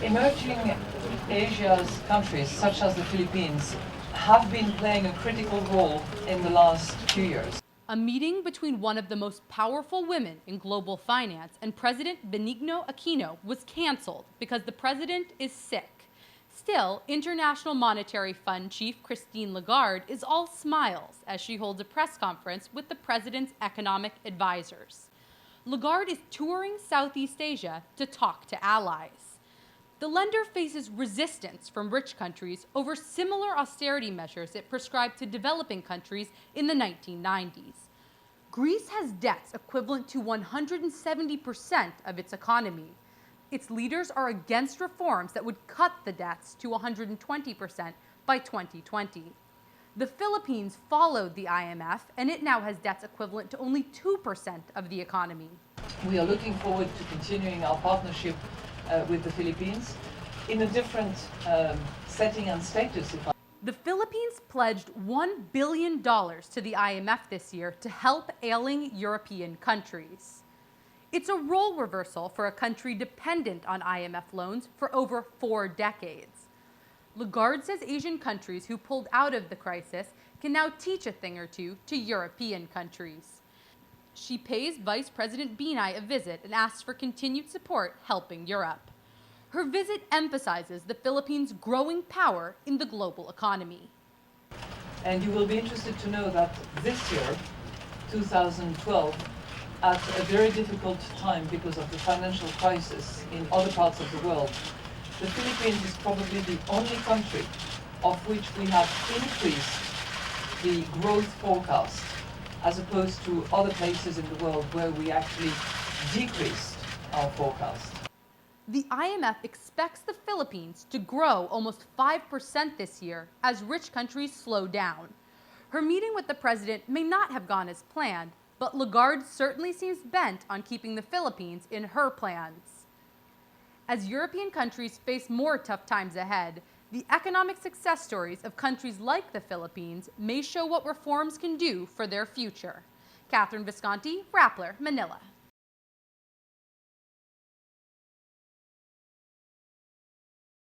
Emerging Asia's countries, such as the Philippines, have been playing a critical role in the last few years. A meeting between one of the most powerful women in global finance and President Benigno Aquino was canceled because the president is sick. Still, International Monetary Fund Chief Christine Lagarde is all smiles as she holds a press conference with the president's economic advisors. Lagarde is touring Southeast Asia to talk to allies. The lender faces resistance from rich countries over similar austerity measures it prescribed to developing countries in the 1990s. Greece has debts equivalent to 170% of its economy. Its leaders are against reforms that would cut the debts to 120% by 2020. The Philippines followed the IMF, and it now has debts equivalent to only 2% of the economy. We are looking forward to continuing our partnership with the Philippines in a different setting and status. The Philippines pledged $1 billion to the IMF this year to help ailing European countries. It's a role reversal for a country dependent on IMF loans for over 4 decades. Lagarde says Asian countries who pulled out of the crisis can now teach a thing or two to European countries. She pays Vice President Binay a visit and asks for continued support helping Europe. Her visit emphasizes the Philippines' growing power in the global economy. And you will be interested to know that this year, 2012, at a very difficult time because of the financial crisis in other parts of the world, the Philippines is probably the only country of which we have increased the growth forecast as opposed to other places in the world where we actually decreased our forecast. The IMF expects the Philippines to grow almost 5% this year as rich countries slow down. Her meeting with the president may not have gone as planned, but Lagarde certainly seems bent on keeping the Philippines in her plans. As European countries face more tough times ahead, the economic success stories of countries like the Philippines may show what reforms can do for their future. Katherine Visconti, Rappler, Manila.